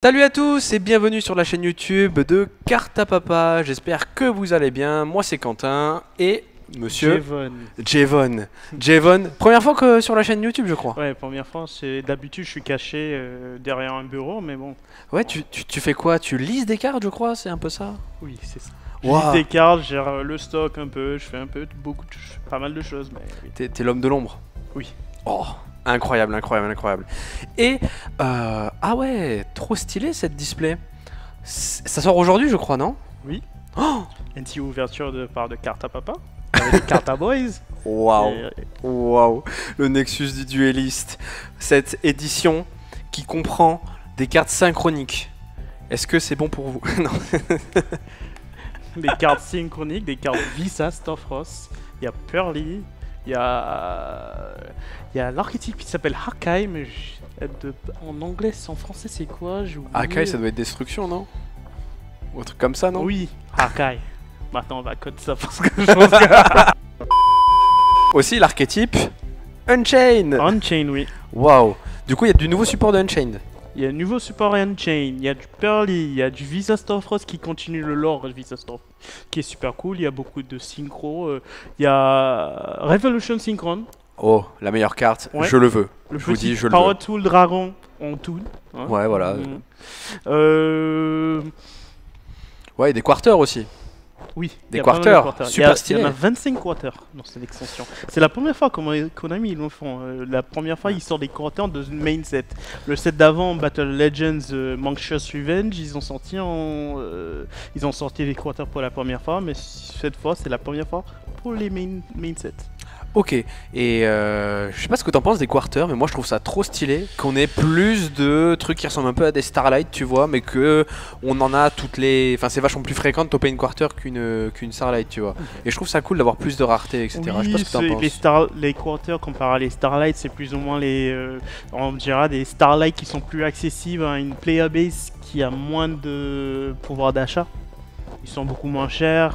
Salut à tous et bienvenue sur la chaîne YouTube de Carta Papa. J'espère que vous allez bien. Moi c'est Quentin et monsieur Jevon. Première fois que sur la chaîne YouTube, je crois. Ouais, première fois. D'habitude je suis caché derrière un bureau, mais bon. Ouais, tu fais quoi? Tu lises des cartes, je crois, c'est un peu ça? Oui, c'est ça. Je Wow. lise des cartes, je gère le stock un peu, je fais un peu pas mal de choses, mais oui. T'es l'homme de l'ombre? Oui. Oh, incroyable, incroyable, incroyable. Et ah ouais, trop stylé cette display. Ça sort aujourd'hui, je crois, non? Oui. Oh, Anti-ouverture de part de Carta Papa avec les Carta Boys. waouh. Et, Waouh, le Nexus du dueliste. Cette édition qui comprend des cartes synchroniques. Est-ce que c'est bon pour vous? Non. des cartes synchroniques, des cartes Visa Stofros. Il y a Pearly, il y a l'archétype qui s'appelle Hakai, mais en anglais, en français c'est quoi? J'ai oublié. Hakai, ça doit être destruction, non? Ou un truc comme ça, non? Oui, Hakai. Maintenant on va code ça parce que je pense que... Aussi l'archétype Unchained. Unchained, oui. Waouh. Du coup, il y a du nouveau support de Unchained. Il y a un nouveau support Unchained, il y a du Pearly, il y a du Visa Stofros qui continue le lore Visa Stofros, qui est super cool. Il y a beaucoup de synchro. Il y a Revolution Synchron. Oh, la meilleure carte, Ouais. je le veux. Le Je vous dis, petit je le Power veux. Tool Dragon en tool. Hein. Ouais, voilà. Euh... Ouais, et des quarters aussi. Oui, Des il y a pas mal de quarters, quarters. super Il y stylé. en a 25 quarters dans cette extension. C'est la première fois que Konami ils le font. La première fois, ils sortent des quarters dans une main set. Le set d'avant, Battle Legends Monstrous Revenge, ils ont sorti des quarters pour la première fois, mais cette fois, c'est la première fois pour les main sets. Ok, et je sais pas ce que t'en penses des quarters, mais moi je trouve ça trop stylé qu'on ait plus de trucs qui ressemblent un peu à des Starlight, tu vois, mais que on en a toutes les. Enfin, c'est vachement plus fréquent de toper une quarter qu'une Starlight, tu vois. Et je trouve ça cool d'avoir plus de rareté, etc. Je sais pas Oui, ce que t'en penses. les quarters comparé à les Starlight, c'est plus ou moins on dira des Starlight qui sont plus accessibles à une player base qui a moins de pouvoir d'achat. Ils sont beaucoup moins chers.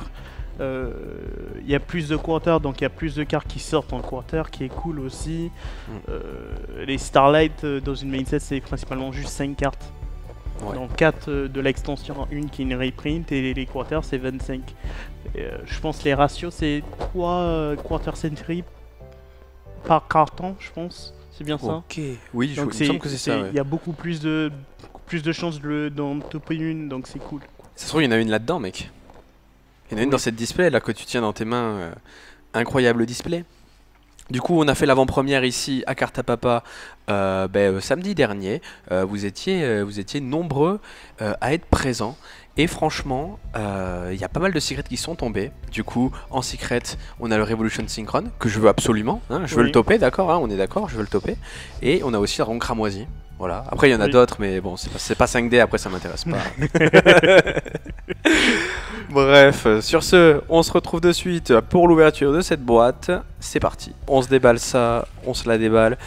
Il y a plus de quarters, donc il y a plus de cartes qui sortent en quarter, qui est cool aussi. Les Starlight dans une main set, c'est principalement juste 5 cartes. Ouais. Donc 4 de l'extension, une qui est une reprint, et les quarters c'est 25. Je pense que les ratios c'est 3 quarter century par carton, je pense. C'est bien ça. Ok, oui, il me Donc semble que c'est ça. Ouais. il y a beaucoup plus de chances d'en toper une, donc c'est cool. Ça se trouve, il y en a une là-dedans, mec. Il y en a une dans cette display là que tu tiens dans tes mains. Incroyable display. Du coup, on a fait l'avant-première ici à Carta Papa samedi dernier. Vous étiez nombreux à être présents. Et franchement, il y a pas mal de secrets qui sont tombés. Du coup, en secret, on a le Revolution Synchron, que je veux absolument. Hein, je veux Oui. le toper, d'accord, hein, on est d'accord, je veux le toper. Et on a aussi le Dragon Cramoisi. Voilà. Après, il y en a Oui. d'autres, mais bon, c'est pas 5D, après ça m'intéresse pas. Bref, sur ce, on se retrouve de suite pour l'ouverture de cette boîte. C'est parti. On se déballe ça, on se la déballe.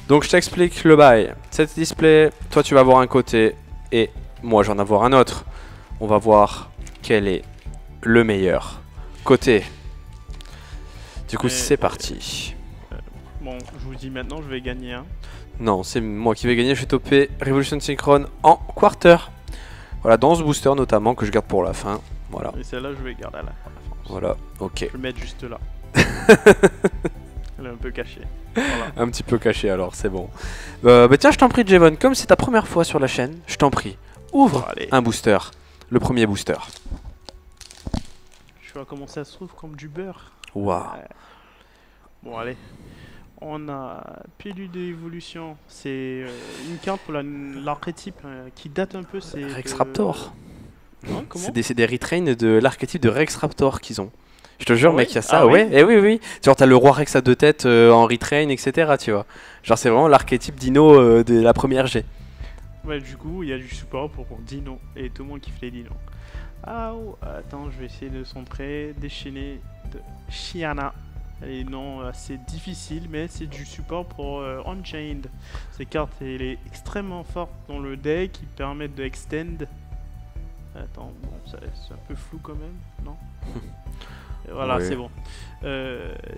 Donc je t'explique le bail. Cette display, toi tu vas voir un côté et moi j'en avoir un autre. On va voir quel est le meilleur côté. Du coup, c'est parti. Bon, je vous dis maintenant, je vais gagner un. Non, c'est moi qui vais gagner. Je vais toper Revolution Synchron en quarter. Voilà, dans ce booster notamment que je garde pour la fin. Voilà. Et celle-là, je vais garder à la fin. Voilà, ok. Je vais le mettre juste là. Elle est un peu cachée. Voilà. Un petit peu caché alors, c'est bon. Tiens, je t'en prie, Jevon, comme c'est ta première fois sur la chaîne, je t'en prie, ouvre Allez. un booster. Le premier booster. Je vois comment ça se trouve comme du beurre. Waouh. Bon, allez. On a Pilu de l'évolution. C'est une carte pour l'archétype qui date un peu. C'est Rex Raptor. Hein, comment C'est des retrains de l'archétype de Rex Raptor qu'ils ont. Je te jure, Ah mec, ouais il y a ça, Ah ouais. oui Et oui, oui. Genre, t'as le roi Rex à deux têtes en retrain, etc. Tu vois. Genre, c'est vraiment l'archétype dino de la première G. Ouais, du coup, il y a du support pour Dino. Et tout le monde kiffe les dinos. Ah, oh, attends, je vais essayer de centrer. Déchaîner de Shiana. Et non, c'est difficile, mais c'est du support pour Unchained. Cette carte, elle est extrêmement forte dans le deck, qui permet de extend. Attends, bon, c'est un peu flou quand même, non? Et voilà, Oui. c'est bon.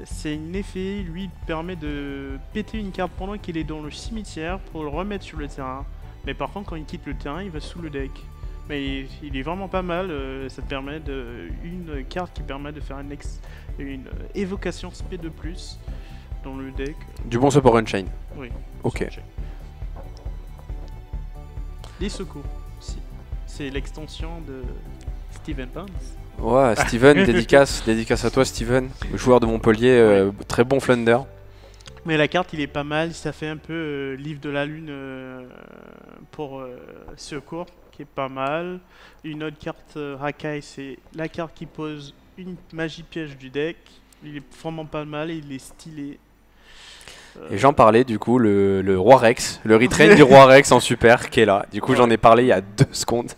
C'est un effet, lui, il permet de péter une carte pendant qu'il est dans le cimetière pour le remettre sur le terrain. Mais par contre, quand il quitte le terrain, il va sous le deck. Mais il est vraiment pas mal. Ça te permet une carte qui permet de faire une évocation spé de plus dans le deck. Du bon support Unchain. Oui. Ok. Les secours. Si. C'est l'extension de Steven Barnes. Ouais, Steven, dédicace à toi Steven, joueur de Montpellier, très bon flunder. Mais la carte, il est pas mal. Ça fait un peu livre de la lune pour secours, qui est pas mal. Une autre carte Rakai, c'est la carte qui pose une magie piège du deck. Il est vraiment pas mal et il est stylé. Et j'en parlais du coup, le Roi Rex, le retrain du Roi Rex en super qui est là. Du coup, j'en ai parlé il y a 2 secondes.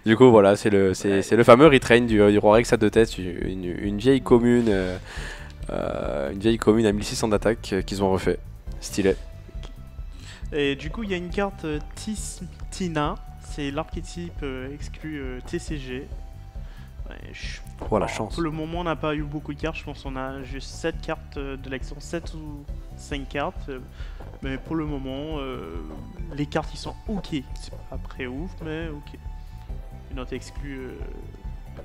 Du coup, voilà, c'est le fameux retrain du Roi Rex à 2 têtes, une vieille commune. Une vieille commune à 1600 d'attaque qu'ils ont refait. Stylé. Et du coup, il y a une carte Tina, c'est l'archétype exclu TCG. Oh la chance. Pour le moment, on n'a pas eu beaucoup de cartes. Je pense qu'on a juste 7 cartes de l'extension, 7 ou 5 cartes. Mais pour le moment, les cartes ils sont ok. C'est pas très ouf, mais ok. Une autre exclue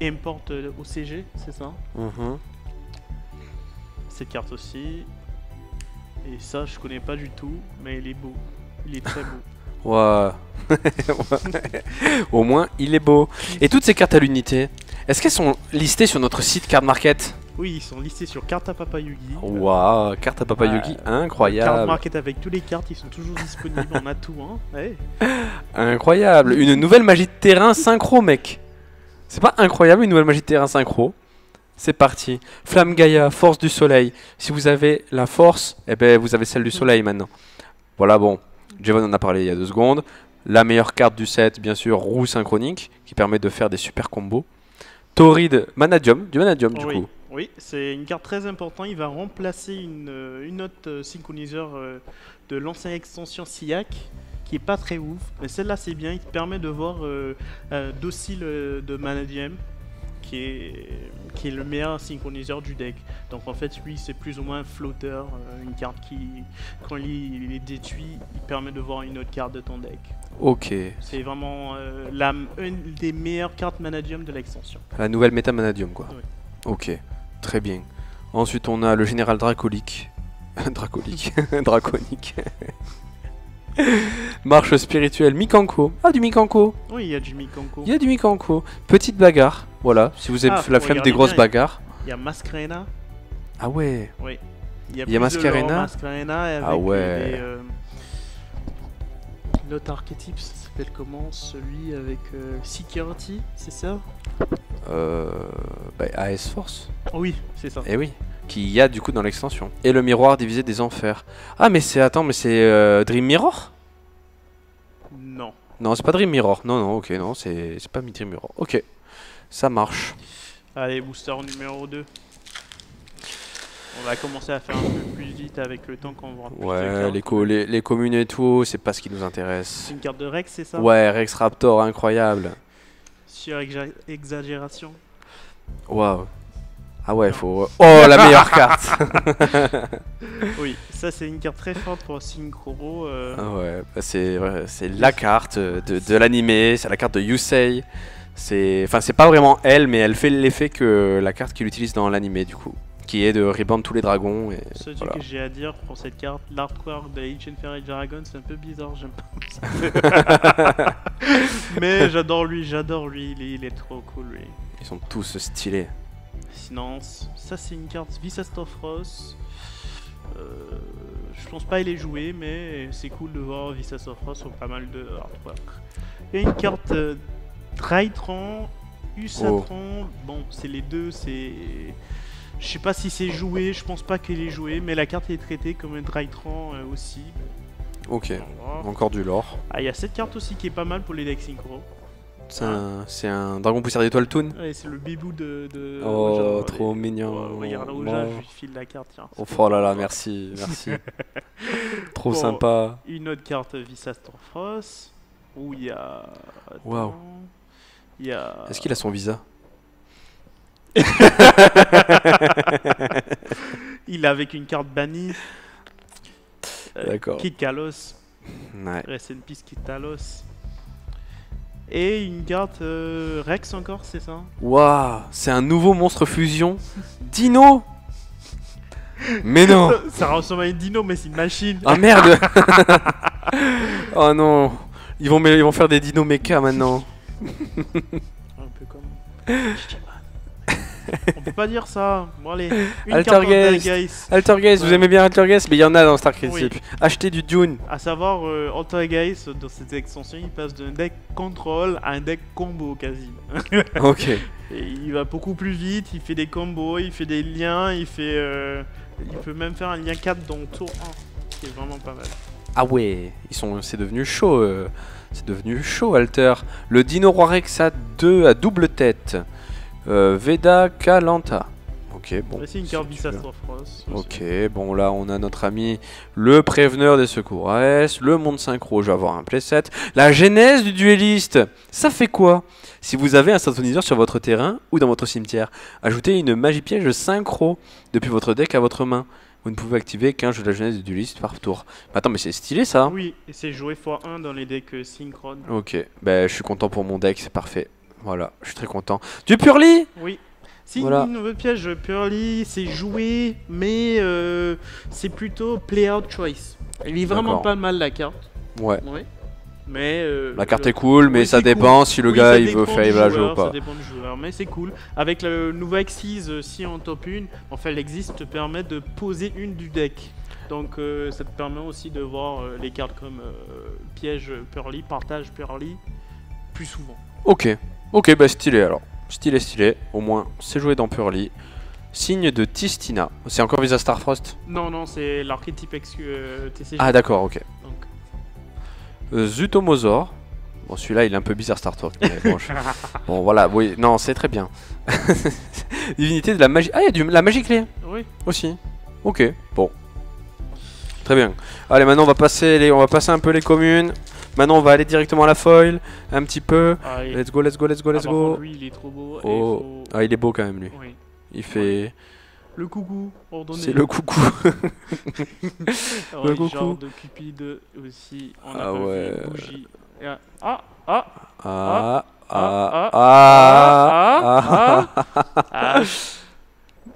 importe au CG, c'est ça? Cette carte aussi. Et ça, je connais pas du tout, mais il est beau. Il est très beau. Ouais. Au moins, il est beau. Et toutes ces cartes à l'unité, est-ce qu'elles sont listées sur notre site Card Market? Oui, ils sont listés sur Carta Papa Yugi. Waouh, carte à Papa Yugi, Card incroyable. Market avec tous les cartes, ils sont toujours disponibles. On a tout, hein. Ouais. Incroyable. Une nouvelle magie de terrain synchro, mec. C'est pas incroyable, une nouvelle magie de terrain synchro? C'est parti. Flamme Gaïa, force du soleil. Si vous avez la force, eh ben vous avez celle du soleil maintenant. Voilà, bon. Jevon en a parlé il y a 2 secondes. La meilleure carte du set, bien sûr, roue synchronique, qui permet de faire des super combos. Torrid, Manadium, du Manadium du coup. Oui, c'est une carte très importante. Il va remplacer une autre synchroniseur de l'ancienne extension SIAC, qui est pas très ouf. Mais celle-là, c'est bien. Il te permet de voir Docile de Manadium, qui est le meilleur synchroniseur du deck. Donc en fait, lui, c'est plus ou moins un flotteur, une carte qui, quand il est détruit, il permet de voir une autre carte de ton deck. Ok. C'est vraiment une des meilleures cartes Manadium de l'extension. La nouvelle méta Manadium, quoi. Oui. Ok, très bien. Ensuite, on a le général Dracolique. Dracolique. Draconique. Marche spirituelle, Mikanko. Ah, du Mikanko. Oui, il y a du Mikanko. Il y a du Mikanko. Petite bagarre. Voilà, si vous avez la flemme des grosses bagarres. Il y a Masquerena. Ah ouais. Oui. Il y a Masquerena. Avec ah ouais. L'autre archétype, ça s'appelle comment? Celui avec Security, c'est ça? AS Force. Oui, c'est ça. Eh oui. Qui y a du coup dans l'extension. Et le miroir divisé des enfers. Ah mais c'est... Attends, mais c'est Dream Mirror? Non. Non, c'est pas Dream Mirror. Non, non, ok, non, c'est pas Dream Mirror. Ok, ça marche. Allez, booster numéro 2. On va commencer à faire un peu plus vite avec le temps qu'on voit plus de cartes. Les communes et tout, c'est pas ce qui nous intéresse. C'est une carte de Rex, c'est ça? Ouais, Rex Raptor, incroyable. Sur exagération. Waouh. Ah ouais, faut... Oh, la meilleure carte. Oui, ça c'est une carte très forte pour Synchro. Ah ouais, bah c'est la carte de l'animé, c'est la carte de Yusei. Enfin, c'est pas vraiment elle, mais elle fait l'effet que la carte qu'il utilise dans l'animé du coup. Qui est de reband tous les dragons. Ce truc que j'ai à dire pour cette carte, l'artwork de Ancient Fairy Dragon, c'est un peu bizarre, j'aime pas. Mais j'adore lui, il est trop cool lui. Ils sont tous stylés. Sinon, ça c'est une carte Visastofros. Je pense pas y les jouer, mais c'est cool de voir Visastofros sur pas mal de artwork. Il y a une carte Drytron, Usatron. Bon, c'est les deux, c'est... Je sais pas si c'est joué, je pense pas qu'il est joué, mais la carte est traitée comme un Drytron aussi. Ok, encore du lore. Ah, il y a cette carte aussi qui est pas mal pour les decks synchro. C'est un dragon poussière d'étoile Toon. Ouais, c'est le bibou de Oh, genre, trop mignon. Regarde Oja, je lui file la carte, tiens. Oh là là, merci, merci. Trop sympa. Une autre carte Visastofros, où il y a... Waouh. Il y a... Est-ce qu'il a son visa? Il est avec une carte bannie. D'accord. Kid Kalos. Ouais. Rest in peace Kitalos. Et une carte Rex encore, c'est ça? Waouh, c'est un nouveau monstre fusion. Dino. Mais non. Ça ressemble à une dino, mais c'est une machine. Ah merde. Oh non. Ils vont faire des dinos mecha maintenant. Un peu comme... On peut pas dire ça. Bon allez, une Altergeist. carte Altergeist. Altergeist, vous Ouais. aimez bien Altergeist? Mais il y en a dans Star Citizen. Oui. Achetez du Dune. À savoir, Altergeist, dans cette extension, il passe d'un deck control à un deck combo quasi. Ok. Et il va beaucoup plus vite, il fait des combos, il fait des liens, il peut même faire un lien 4 dans tour 1. C'est vraiment pas mal. Ah ouais, c'est devenu chaud. C'est devenu chaud, Alter. Le Dino Roi Rex a 2 à double tête. Veda Kalanta. Ok, bon. Voici une carte Visastor Frost. Ok, bon là on a notre ami le préveneur des secours AS, le monde synchro, je vais avoir un playset. La genèse du dueliste, ça fait quoi? Si vous avez un synthoniseur sur votre terrain ou dans votre cimetière, ajoutez une magie piège synchro depuis votre deck à votre main. Vous ne pouvez activer qu'un jeu de la genèse du dueliste par tour. Attends, mais c'est stylé ça. Oui, et c'est joué x1 dans les decks synchrones. Ok, ben je suis content pour mon deck, c'est parfait. Voilà, je suis très content. Du Purly. Oui. Si Voilà. une nouvelle piège Purly, c'est joué, mais c'est plutôt play out choice. Il est vraiment D'accord. pas mal la carte. Ouais. Oui. Mais La carte est cool, mais oui, ça c'est dépend cool. si le Oui, gars ça il veut dépend faire du la jouer joueur, ou pas. Ça dépend du joueur, mais c'est cool. Avec le nouveau Axis, si en top 1, en fait l'existe te permet de poser une du deck. Donc ça te permet aussi de voir les cartes comme piège Purly, partage Purly plus souvent. Ok, ok, bah stylé alors. Stylé. Au moins, c'est joué dans Purly. Signe de Tistina. C'est encore Visa Starfrost? Non, c'est l'archétype TCG. Ah d'accord, ok. Donc, Zutomosaur. Bon, celui-là, il est un peu bizarre, Star Talk. Mais bon, bon, voilà, oui, non, c'est très bien. Divinité de la magie. Ah, il y a la magie clé oui. aussi. Ok, bon. Très bien. Allez, maintenant, on va passer un peu les communes. Maintenant, on va aller directement à la foil. Un petit peu. Allez. Let's go. Ah, par contre, lui, il est trop beau. et Oh. faut- Ah, il est beau quand même, lui. Oui. Il fait. Le coucou, ordonné. C'est le coucou. Alors, le les coucou. genres de Cupid aussi. On a Ah pas vu, ouais. Bougie. Et ah, Ah. ah, Ah. ah.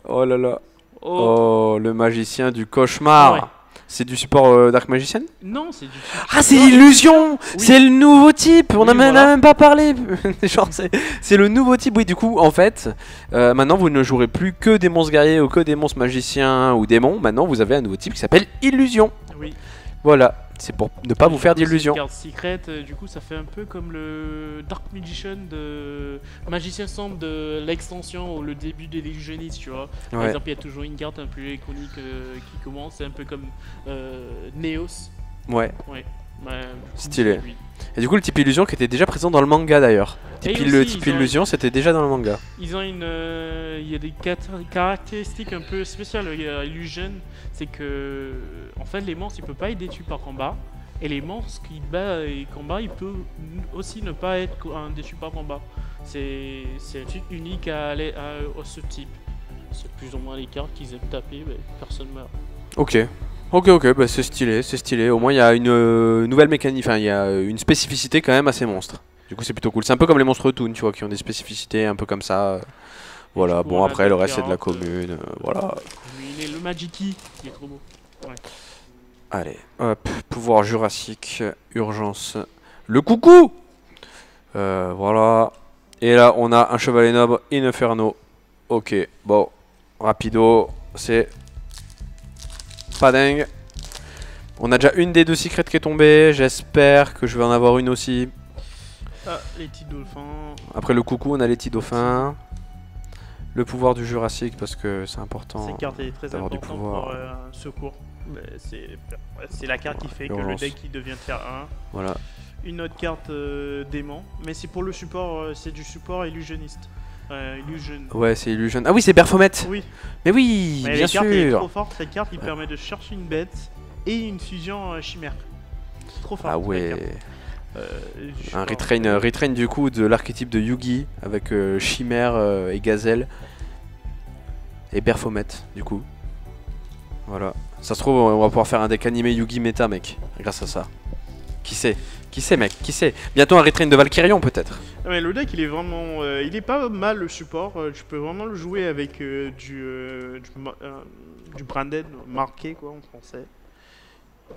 Oh là là. Oh. Oh, le magicien du cauchemar. Ouais. C'est du support Dark Magician? Non, c'est du. Ah, c'est Illusion. C'est le nouveau type. On Oui, n'a voilà. même pas parlé. Genre, c'est le nouveau type. Oui, du coup, en fait, maintenant, vous ne jouerez plus que des monstres guerriers ou que des monstres magiciens ou démons. Maintenant, vous avez un nouveau type qui s'appelle Illusion. Oui. Voilà. C'est pour ne pas vous faire d'illusions. Carte secrète, du coup, ça fait un peu comme le Dark Magician de Magicien Sombre de l'extension ou le début de l'illusionniste, tu vois. Par Ouais. exemple, il y a toujours une carte un peu iconique qui commence, c'est un peu comme Neos. Ouais. Ouais, du coup, Stylé. c'est lui. Et du coup, le type Illusion qui était déjà présent dans le manga d'ailleurs. Et Le aussi, type ils ont- Illusion, c'était déjà dans le manga. Ils ont il y a des caractéristiques un peu spéciales à Illusion, c'est que en fait les monstres ils peuvent pas être déçus par combat et les monstres qui battent et combat ils peuvent aussi ne pas être déçus par combat. C'est un truc unique à ce type. C'est plus ou moins les cartes qu'ils aiment taper, mais personne meurt. Ok. Bah c'est stylé. Au moins, il y a une nouvelle mécanique, enfin, il y a une spécificité quand même à ces monstres. Du coup, c'est plutôt cool. C'est un peu comme les monstres Toon, tu vois, qui ont des spécificités un peu comme ça. Voilà, Du coup, bon, on a après, le des reste, c'est de la cartes, commune. Voilà. Il est le Magiki, il est trop beau. Allez, hop, pouvoir jurassique, urgence. Le coucou. Voilà. Et là, on a un chevalier noble, In Inferno. Ok, bon, rapido, c'est pas dingue. On a déjà une des deux secrets qui est tombée. J'espère que je vais en avoir une aussi. Ah, les petits dauphins. Après le coucou, on a les petits dauphins. Le pouvoir du jurassique, parce que c'est important. Cette carte est très d'avoir du importante pouvoir. pour un secours. Mais c'est la carte qui fait que le Urgence. deck il devient tier 1. Voilà. Une autre carte démon, mais c'est pour le support, c'est du support illusionniste. Illusion. Ouais, c'est Illusion. Ah oui, c'est Baphomet. Oui, Mais oui, mais bien la carte elle est trop sûr. forte. Cette carte il permet de chercher une bête et une fusion chimère. Trop fort. Ah ouais. Un retrain du coup de l'archétype de Yugi avec Chimère et Gazelle. Et Baphomet du coup. Voilà. Ça se trouve, on va pouvoir faire un deck animé Yugi méta, mec. Grâce à ça. Qui sait? Qui sait, mec? Qui sait? Bientôt un retrain de Valkyrion, peut-être. Ah, mais le deck il est vraiment, il est pas mal le support. Tu peux vraiment le jouer avec du branded marqué quoi en français.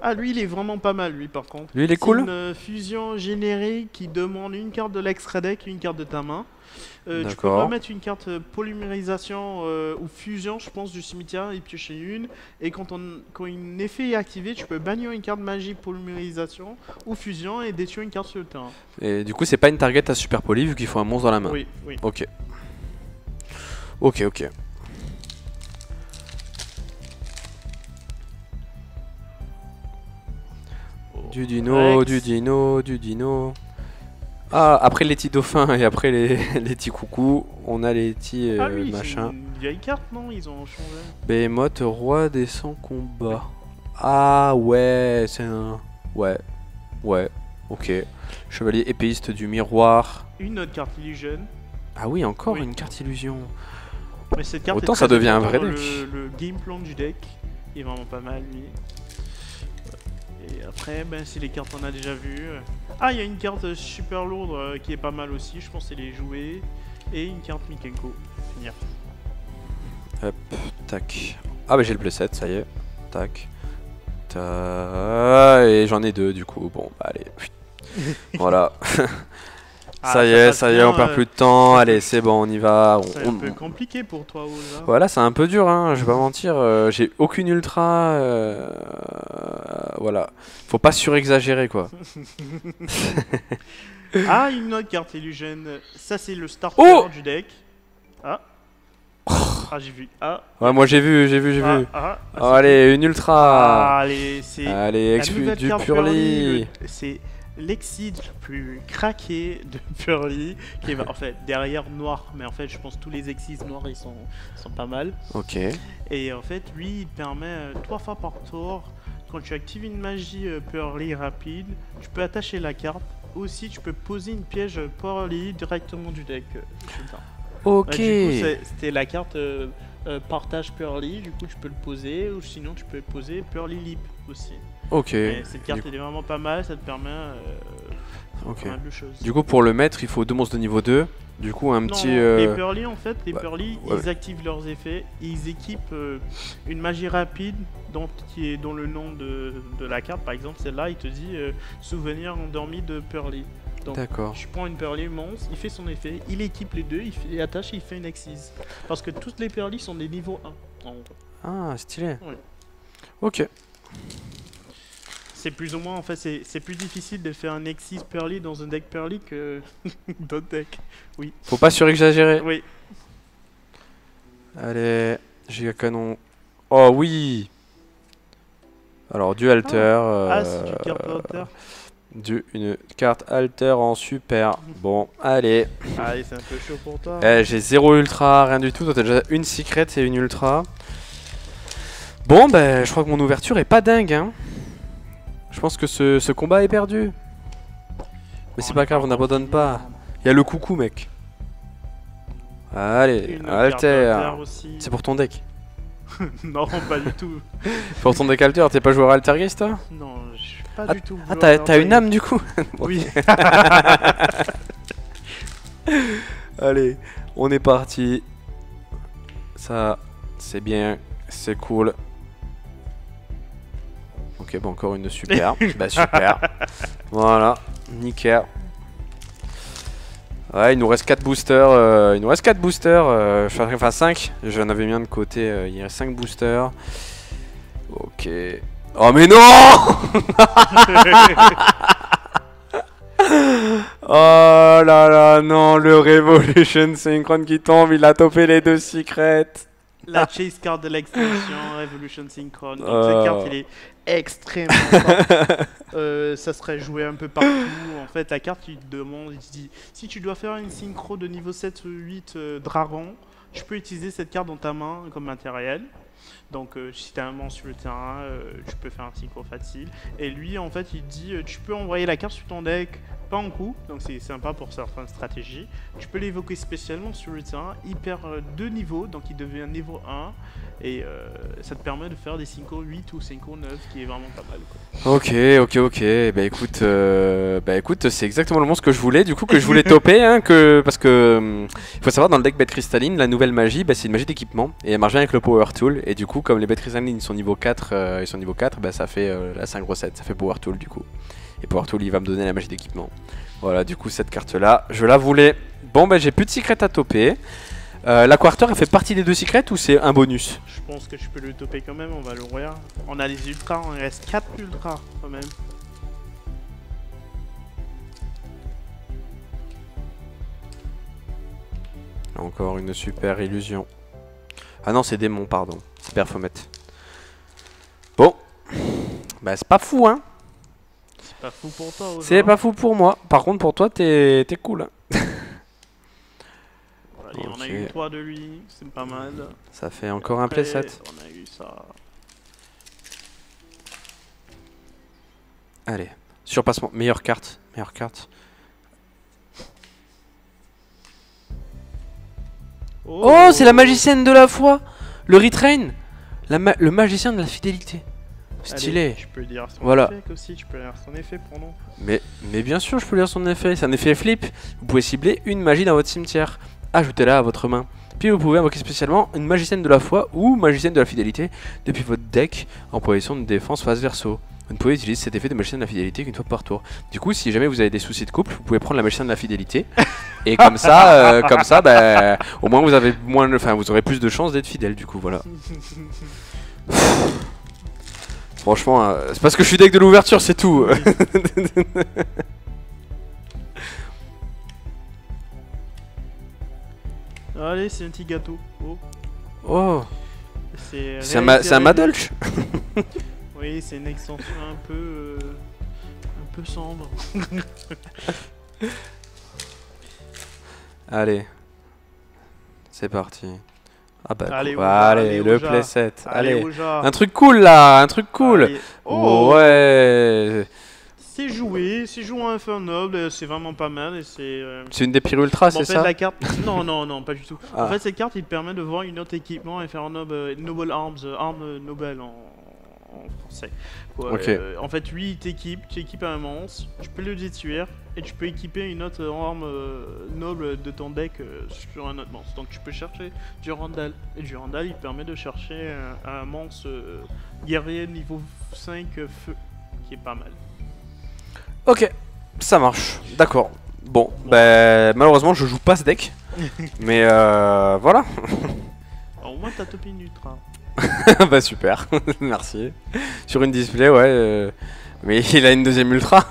Ah lui il est vraiment pas mal lui par contre. Lui, il est cool? C'est une fusion générique qui demande une carte de l'extra deck et une carte de ta main. Tu peux D'accord. remettre une carte polymérisation ou fusion je pense du cimetière et piocher une. Et quand un effet est activé tu peux bannir une carte magique polymérisation ou fusion et détruire une carte sur le terrain. Et du coup, c'est pas une target à super poly vu qu'il faut un monstre dans la main. Oui, oui. Ok. Ok, ok. Du dino, Rex. du dino, du dino. Ah, après les petits dauphins et après les petits coucous, on a les petits Ah oui, c'est machins. une vieille carte non? Ils ont changé. Behemoth, roi des 100 combats. Ah ouais, c'est un... Ouais, ouais, ok. Chevalier épéiste du miroir. Une autre carte Illusion. Ah oui, encore Oui. une carte illusion. Mais cette carte Autant est ça très devient un importante vrai dans deck. le game plan du deck. Il est vraiment pas mal lui. Et après, ben, c'est les cartes qu'on a déjà vues. Ah, il y a une carte super lourde qui est pas mal aussi. Je pense qu'elle est jouée. Et une carte Mikenko. Finir. Hop, tac. Ah bah j'ai le playset, ça y est. Tac. Tac. Et j'en ai deux du coup. Bon, bah allez. Voilà. Ah, ça y est, passe ça y est, bien, on perd plus de temps. Allez, c'est bon, on y va. C'est un peu compliqué pour toi, Oza. Voilà, c'est un peu dur, hein, je vais pas mentir. J'ai aucune ultra. Voilà. Faut pas surexagérer, quoi. Ah, une autre carte Illusion. Ça, c'est le starter Oh du deck. Ah. Ah, j'ai vu. Ah. Ouais, moi j'ai vu. Ah, Oh, c'est allez, une ultra. Ah, allez, c'est Allez, la exclu nouvelle du carte Purly. C'est l'exide le plus craqué de Purly, qui est en fait derrière noir. Mais en fait, je pense que tous les exides noirs, ils sont pas mal. Ok. Et en fait, lui, il te permet 3 fois par tour, quand tu actives une magie Purly rapide, tu peux attacher la carte. Aussi, tu peux poser une piège Purly directement du deck. Comme ça. Ok. Du coup, c'était la carte partage Purly, du coup tu peux le poser, ou sinon tu peux poser Purly Lip aussi. Ok. Mais cette carte elle est vraiment pas mal, ça te permet Ok. pas mal de choses. Du coup, pour le mettre, il faut deux monstres de niveau 2. Du coup, un Non, petit. les Purly en fait, les ouais, Purly ouais. ils activent leurs effets, ils équipent une magie rapide qui est dans le nom de la carte, par exemple celle-là, il te dit souvenir endormi de Purly. Donc, D'accord. je prends une Purly monstre, il fait son effet, il équipe les deux, il attache et il fait une Exise. Parce que toutes les Purly sont des niveaux 1 en gros. Ah, stylé. Oui. Ok. C'est plus ou moins, en fait, c'est plus difficile de faire un Exis Purly dans un deck Purly que d'autres decks. Oui. Faut pas surexagérer. Oui. Allez, giga canon. Oh oui. Alors du alter. Ah, c'est du carte alter. Une carte alter en super. Bon, allez. Allez, c'est un peu chaud pour toi. J'ai 0 ultra, rien du tout. Toi, t'as déjà une secret et une ultra. Bon, ben, je crois que mon ouverture est pas dingue, hein. Je pense que ce combat est perdu. Mais c'est pas grave, on n'abandonne pas. Il y a le coucou, mec. Allez, Une carte alter. aussi. C'est pour ton deck. Non, pas du tout. Pour ton deck alter, t'es pas joueur altergeist, toi? Non, je suis pas Ah, du tout. Ah, joueur t'as une d'Alter. âme du coup? Oui. Allez, on est parti. Ça, c'est bien, c'est cool. Ok, bon, encore une super. Bah, super. Voilà, nickel. Ouais, il nous reste 4 boosters. Il nous reste 4 boosters. Enfin, 5. J'en avais mis un de côté. Il y a 5 boosters. Ok. Oh, mais non! Oh là là, non, le Revolution Synchron qui tombe, il a topé les deux secrets. La chase card de l'extinction, Revolution Synchron. Donc Oh. cette carte, elle est extrêmement forte. Ça serait joué un peu partout. En fait, la carte, il te demande, il te dit, si tu dois faire une synchro de niveau 7 ou 8 dragon, tu peux utiliser cette carte dans ta main comme matériel. Donc si tu as un monstre sur le terrain, tu peux faire un synchro facile. Et lui en fait il dit tu peux envoyer la carte sur ton deck, pas en coup, donc c'est sympa pour certaines stratégies. Tu peux l'évoquer spécialement sur le terrain, il perd 2 niveaux, donc il devient niveau 1. Et ça te permet de faire des synchro 8 ou synchro 9, qui est vraiment pas mal, quoi. Ok. Bah écoute, c'est exactement le monstre que je voulais, du coup, que je voulais toper, hein, parce que il faut savoir, dans le deck bête cristalline, la nouvelle magie, bah, c'est une magie d'équipement, et elle marche bien avec le power tool, et du coup, comme les bêtes cristallines ils sont niveau 4, bah, ça fait la 5 recette, ça fait power tool, du coup. Et power tool, il va me donner la magie d'équipement. Voilà, du coup, cette carte-là, je la voulais. Bon, bah j'ai plus de secret à toper. La quarter, elle fait partie des 2 secrets ou c'est un bonus? Je pense que je peux le toper quand même, on va l'ouvrir. On a les ultras, il reste 4 ultras quand même. Encore une super illusion. Ah non, c'est démon, pardon. C'est Baphomet. Bon. Bah c'est pas fou, hein. C'est pas fou pour toi, aujourd'hui. C'est pas fou pour moi. Par contre, pour toi, t'es cool, hein. Allez, on a eu 3 de lui, c'est pas mal. Ça fait encore un playset. On a eu ça. Allez, surpassement, meilleure carte. Oh, c'est la magicienne de la foi. Le retrain. Le magicien de la fidélité. Stylé. Allez, tu peux dire son voilà. effet aussi, tu peux lire son effet pour nous. Mais bien sûr, je peux lire son effet. C'est un effet flip. Vous pouvez cibler une magie dans votre cimetière. Ajoutez-la à votre main. Puis vous pouvez invoquer spécialement une magicienne de la foi ou magicienne de la fidélité depuis votre deck en position de défense face verso. Vous ne pouvez utiliser cet effet de magicienne de la fidélité qu'une fois par tour. Du coup, si jamais vous avez des soucis de couple, vous pouvez prendre la magicienne de la fidélité. Et comme ça, bah, au moins vous avez vous aurez plus de chances d'être fidèle. Du coup, voilà. Franchement, c'est parce que je suis deck de l'ouverture, c'est tout. Allez, c'est un petit gâteau. Oh. C'est un Madolch. Oui, c'est une extension un peu sombre. Allez. C'est parti. Ah bah allez, allez le playset. Allez. Un truc cool là, un truc cool. Allez. Oh. Ouais. C'est joué un Infernal Noble, c'est vraiment pas mal et c'est... C'est une des pires ultras, c'est ça? La carte... non, pas du tout. Ah. En fait, cette carte, il te permet de voir une autre équipement Infernal Noble, Noble Arms, Arme Noble en français. Ouais, okay. En fait, lui, tu équipes un monstre, tu peux le détruire et tu peux équiper une autre arme noble de ton deck sur un autre monstre. Donc tu peux chercher du Randall. Et du Randall, il permet de chercher un monstre guerrier niveau 5 feu, qui est pas mal. Ok, ça marche, d'accord. Bon, bah malheureusement je joue pas ce deck, mais voilà. Alors, au moins t'as topé une ultra. Bah super, merci. Sur une display, ouais. Mais il a une deuxième ultra,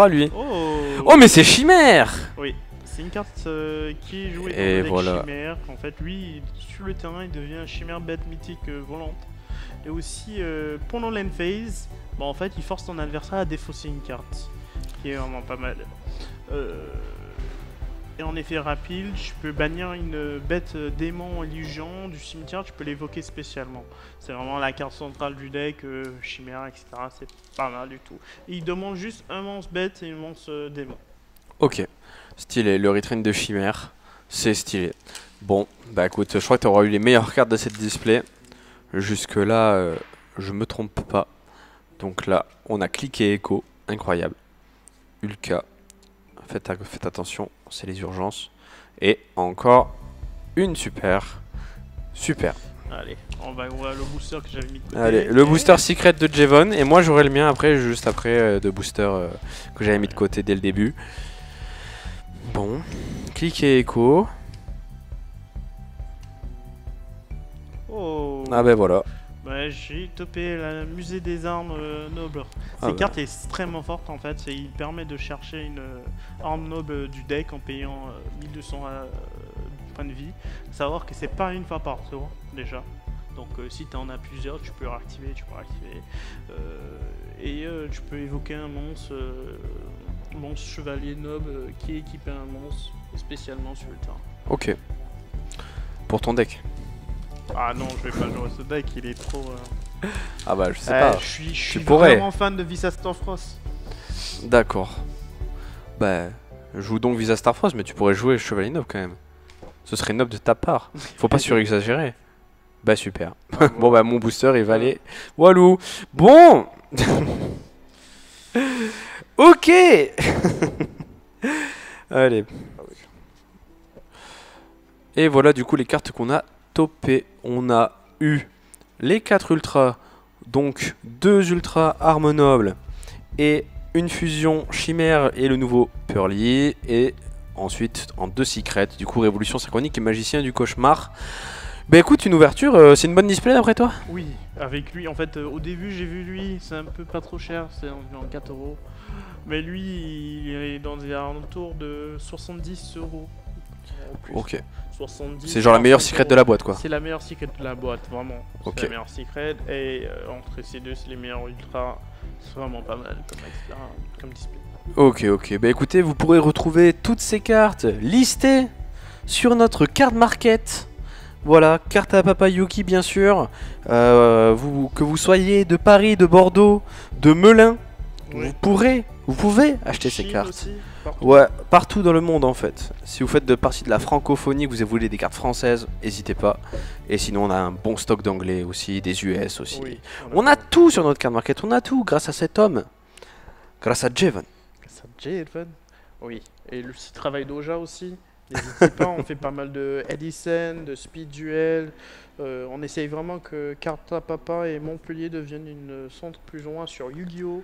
lui. Oh mais c'est Chimère. Oui, c'est une carte qui est jouée dans le deck Chimère. En fait, lui, sur le terrain, il devient un Chimère bête mythique volante. Et aussi, pendant l'end phase, en fait, il force ton adversaire à défausser une carte, qui est vraiment pas mal. Et en effet rapide, tu peux bannir une bête démon illusion du cimetière, tu peux l'évoquer spécialement. C'est vraiment la carte centrale du deck, chimère, etc. C'est pas mal du tout. Et il demande juste un monstre bête et un monstre démon. Ok, stylé, le retrain de chimère, c'est stylé. Bon, bah écoute, je crois que tu auras eu les meilleures cartes de cette display. Jusque là, je me trompe pas. Donc là, on a cliqué Echo, incroyable. Ulka, faites attention, c'est les urgences. Et encore une super. Allez, on va voir le booster que j'avais mis de côté. Allez, le booster secret de Jevon. Et moi, j'aurai le mien après, juste après, de booster que j'avais mis de côté dès le début. Bon, cliquez Echo. Oh. Ah ben voilà. J'ai topé la musée des armes nobles. Cette carte est extrêmement forte en fait, il permet de chercher une arme noble du deck en payant 1200 points de vie. Savoir que c'est pas une fois par tour déjà. Donc si tu en as plusieurs, tu peux réactiver, et tu peux évoquer un monstre chevalier noble qui est équipé un monstre spécialement sur le terrain. Ok. Pour ton deck. Ah non, je vais pas jouer ce deck, il est trop... Ah bah je sais pas. Je suis pourrais. vraiment fan de Visa Starfrost. D'accord. Bah, joue donc Visa Starfrost, mais tu pourrais jouer Chevalier Noble quand même. Ce serait noble de ta part. Faut pas surexagérer. Bah super. Bon bah mon booster il va aller. Walou. Bon. Ok. Allez. Et voilà du coup les cartes qu'on a topées. On a eu les 4 ultras, donc 2 ultras armes nobles et une fusion chimère et le nouveau Pearly. Et ensuite en 2 secrets, du coup révolution synchronique et magicien du cauchemar. Bah écoute, une ouverture, c'est une bonne display d'après toi? Oui, avec lui, en fait, au début j'ai vu lui, c'est un peu pas trop cher, c'est environ 4 euros. Mais lui, il est dans des alentours de 70 euros. En plus. Ok. 70, c'est genre la meilleure secret de la boîte quoi. C'est la meilleure secret de la boîte, vraiment. Ok. C'est la meilleure secret, et entre ces deux, c'est les meilleurs ultras. C'est vraiment pas mal comme display. Ok, ok. Bah écoutez, vous pourrez retrouver toutes ces cartes listées sur notre card market. Voilà, carte à Papa Yuki bien sûr. Que vous soyez de Paris, de Bordeaux, de Melun, Oui. vous pouvez acheter ces Chine cartes. aussi, partout. Ouais, partout dans le monde en fait. Si vous faites de partie de la francophonie, que vous voulez des cartes françaises, n'hésitez pas. Et sinon on a un bon stock d'anglais aussi, des US aussi. Oui, On a tout sur notre card market, on a tout grâce à cet homme. Grâce à Jevan. Ça Javen. Oui, et le site Travail Doja aussi. N'hésitez pas, on fait pas mal de Edison, de Speed Duel. On essaye vraiment que Carta Papa et Montpellier deviennent une centre plus ou moins sur Yu-Gi-Oh!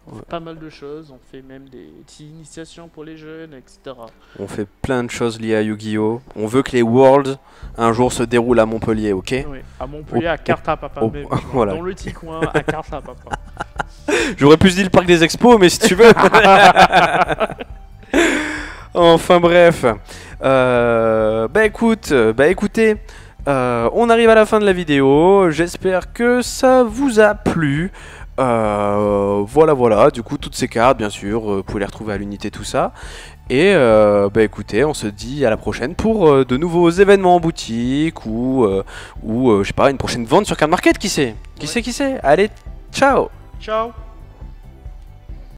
On fait pas mal de choses, on fait même des petites initiations pour les jeunes, etc. On fait plein de choses liées à Yu-Gi-Oh! On veut que les Worlds un jour se déroulent à Montpellier, ok? Oui, à Montpellier, à Carta Papa, oh, même, voilà. dans le petit coin, à Carta Papa. J'aurais pu se dire le parc des expos, mais si tu veux. Enfin bref. Bah écoutez, on arrive à la fin de la vidéo. J'espère que ça vous a plu. Voilà. Du coup, toutes ces cartes, bien sûr, vous pouvez les retrouver à l'unité, tout ça. Et bah écoutez, on se dit à la prochaine pour de nouveaux événements en boutique ou je sais pas, une prochaine vente sur Card Market, qui sait? Qui sait? Allez, ciao! Ciao!